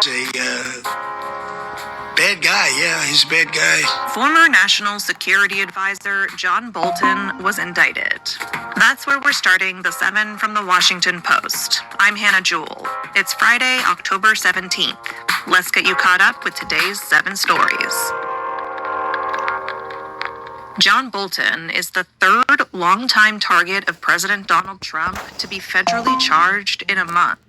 a bad guy. Yeah, he's a bad guy. Former National Security Advisor John Bolton was indicted. That's where we're starting the 7 from the Washington Post. I'm Hannah Jewell. It's Friday, October 17th. Let's get you caught up with today's 7 stories. John Bolton is the third longtime target of President Donald Trump to be federally charged in a month.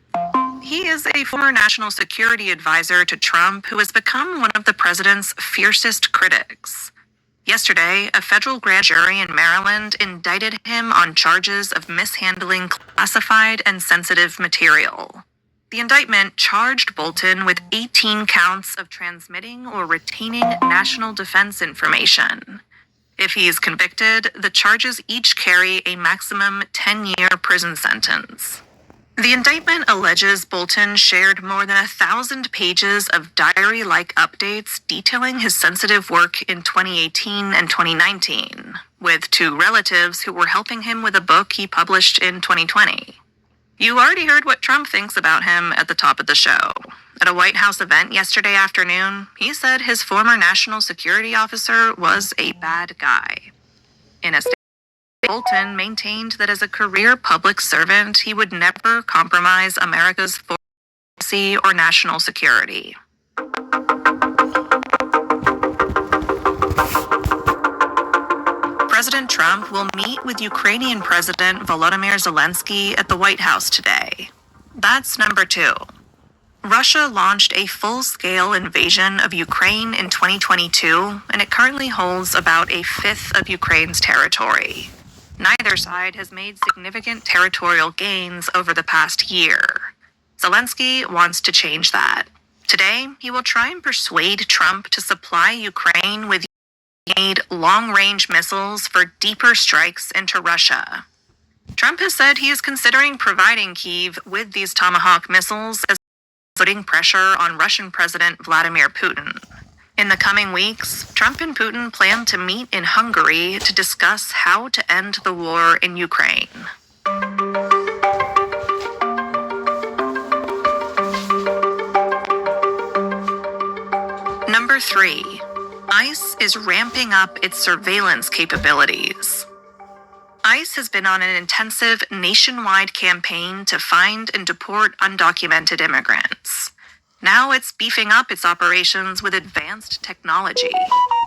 He is a former national security advisor to Trump who has become one of the president's fiercest critics. Yesterday, a federal grand jury in Maryland indicted him on charges of mishandling classified and sensitive material. The indictment charged Bolton with 18 counts of transmitting or retaining national defense information. If he is convicted, the charges each carry a maximum 10-year prison sentence. The indictment alleges Bolton shared more than 1,000 pages of diary-like updates detailing his sensitive work in 2018 and 2019, with 2 relatives who were helping him with a book he published in 2020. You already heard what Trump thinks about him at the top of the show. At a White House event yesterday afternoon, he said his former national security officer was a bad guy. In a statement, Bolton maintained that as a career public servant, he would never compromise America's foreign policy or national security. President Trump will meet with Ukrainian President Volodymyr Zelenskyy at the White House today. That's number 2. Russia launched a full-scale invasion of Ukraine in 2022, and it currently holds about a fifth of Ukraine's territory. Neither side has made significant territorial gains over the past year. Zelenskyy wants to change that. Today, he will try and persuade Trump to supply Ukraine with long-range missiles for deeper strikes into Russia. Trump has said he is considering providing Kyiv with these Tomahawk missiles as putting pressure on Russian President Vladimir Putin. In the coming weeks, Trump and Putin plan to meet in Hungary to discuss how to end the war in Ukraine. Number 3. ICE is ramping up its surveillance capabilities. ICE has been on an intensive nationwide campaign to find and deport undocumented immigrants. Now it's beefing up its operations with advanced technology.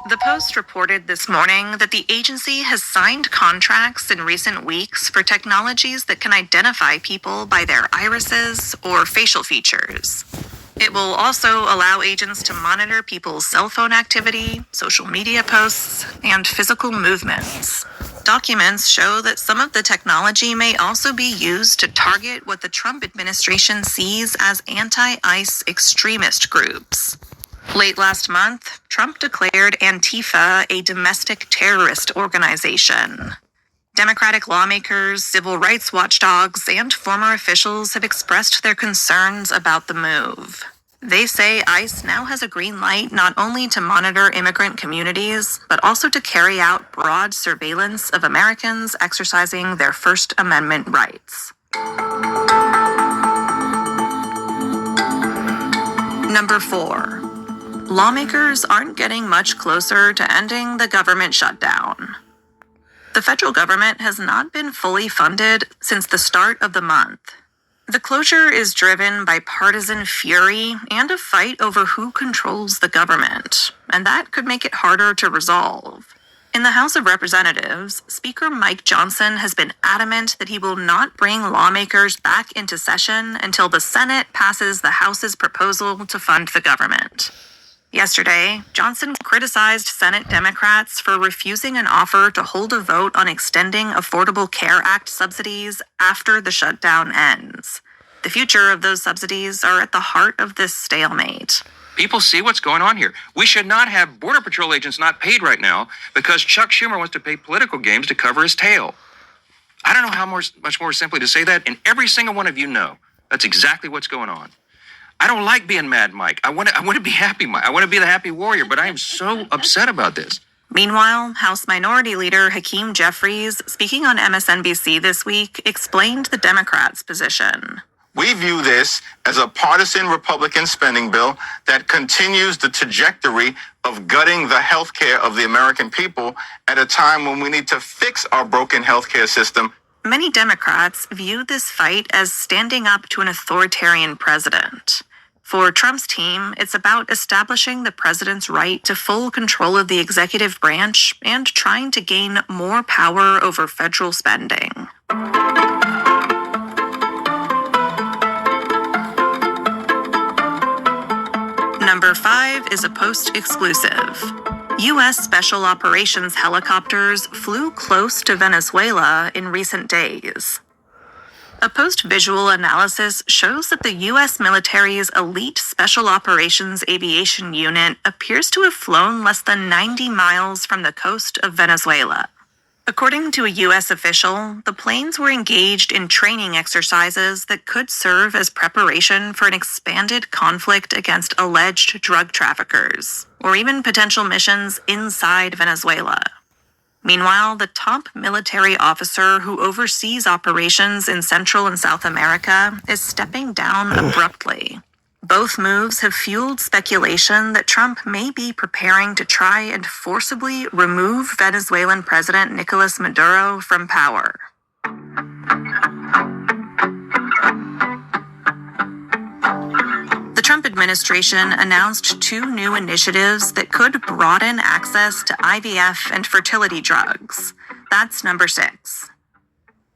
The Post reported this morning that the agency has signed contracts in recent weeks for technologies that can identify people by their irises or facial features. It will also allow agents to monitor people's cell phone activity, social media posts, and physical movements. Documents show that some of the technology may also be used to target what the Trump administration sees as anti-ICE extremist groups. Late last month, Trump declared Antifa a domestic terrorist organization. Democratic lawmakers, civil rights watchdogs, and former officials have expressed their concerns about the move. They say ICE now has a green light not only to monitor immigrant communities, but also to carry out broad surveillance of Americans exercising their First Amendment rights. Number 4. Lawmakers aren't getting much closer to ending the government shutdown. The federal government has not been fully funded since the start of the month. The closure is driven by partisan fury and a fight over who controls the government, and that could make it harder to resolve. In the House of Representatives, Speaker Mike Johnson has been adamant that he will not bring lawmakers back into session until the Senate passes the House's proposal to fund the government. Yesterday, Johnson criticized Senate Democrats for refusing an offer to hold a vote on extending Affordable Care Act subsidies after the shutdown ends. The future of those subsidies are at the heart of this stalemate. People see what's going on here. We should not have Border Patrol agents not paid right now because Chuck Schumer wants to pay political games to cover his tail. I don't know how much more simply to say that, and every single one of you know that's exactly what's going on. I don't like being mad, Mike. I want to be happy, Mike. I want to be the happy warrior, but I am so upset about this. Meanwhile, House Minority Leader Hakeem Jeffries, speaking on MSNBC this week, explained the Democrats' position. We view this as a partisan Republican spending bill that continues the trajectory of gutting the health care of the American people at a time when we need to fix our broken healthcare system. Many Democrats view this fight as standing up to an authoritarian president. For Trump's team, it's about establishing the president's right to full control of the executive branch and trying to gain more power over federal spending. Number 5 is a Post exclusive. U.S. Special Operations helicopters flew close to Venezuela in recent days. A Post visual analysis shows that the U.S. military's elite Special Operations Aviation Unit appears to have flown less than 90 miles from the coast of Venezuela. According to a U.S. official, the planes were engaged in training exercises that could serve as preparation for an expanded conflict against alleged drug traffickers, or even potential missions inside Venezuela. Meanwhile, the top military officer who oversees operations in Central and South America is stepping down abruptly. Both moves have fueled speculation that Trump may be preparing to try and forcibly remove Venezuelan President Nicolas Maduro from power. The Trump administration announced 2 new initiatives that could broaden access to IVF and fertility drugs. That's number 6.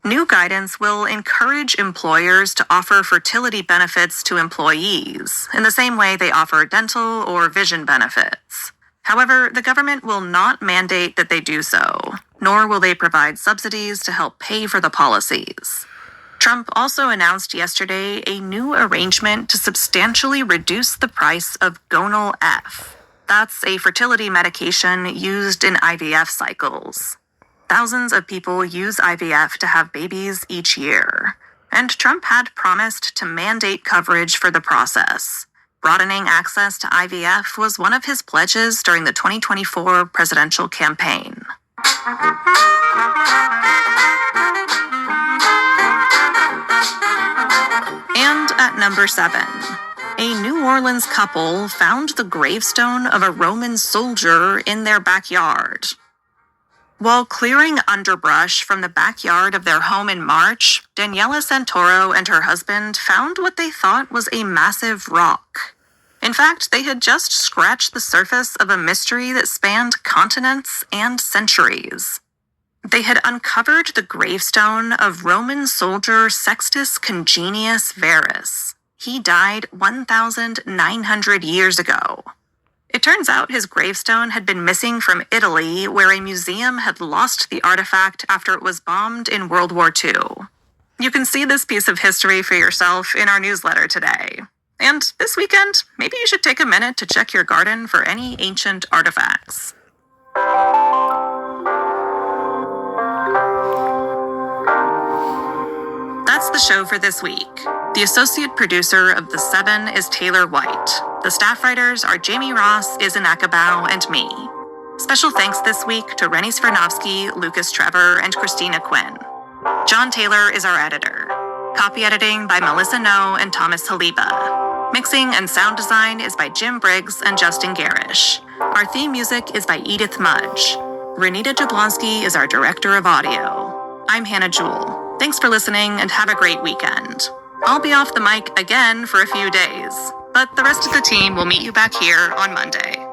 New guidance will encourage employers to offer fertility benefits to employees, in the same way they offer dental or vision benefits. However, the government will not mandate that they do so, nor will they provide subsidies to help pay for the policies. Trump also announced yesterday a new arrangement to substantially reduce the price of Gonal F. That's a fertility medication used in IVF cycles. Thousands of people use IVF to have babies each year, and Trump had promised to mandate coverage for the process. Broadening access to IVF was one of his pledges during the 2024 presidential campaign. And at number 7, a New Orleans couple found the gravestone of a Roman soldier in their backyard. While clearing underbrush from the backyard of their home in March, Daniela Santoro and her husband found what they thought was a massive rock. In fact, they had just scratched the surface of a mystery that spanned continents and centuries. They had uncovered the gravestone of Roman soldier Sextus Congenius Verus. He died 1,900 years ago. It turns out his gravestone had been missing from Italy, where a museum had lost the artifact after it was bombed in World War II. You can see this piece of history for yourself in our newsletter today. And this weekend, maybe you should take a minute to check your garden for any ancient artifacts. That's the show for this week. The associate producer of The 7 is Taylor White. The staff writers are Jamie Ross, Izan Akabau, and me. Special thanks this week to Rennie Svirnovsky, Lucas Trevor, and Christina Quinn. John Taylor is our editor. Copy editing by Melissa No and Thomas Haliba. Mixing and sound design is by Jim Briggs and Justin Garish. Our theme music is by Edith Mudge. Renita Jablonski is our director of audio. I'm Hannah Jewell. Thanks for listening and have a great weekend. I'll be off the mic again for a few days, but the rest of the team will meet you back here on Monday.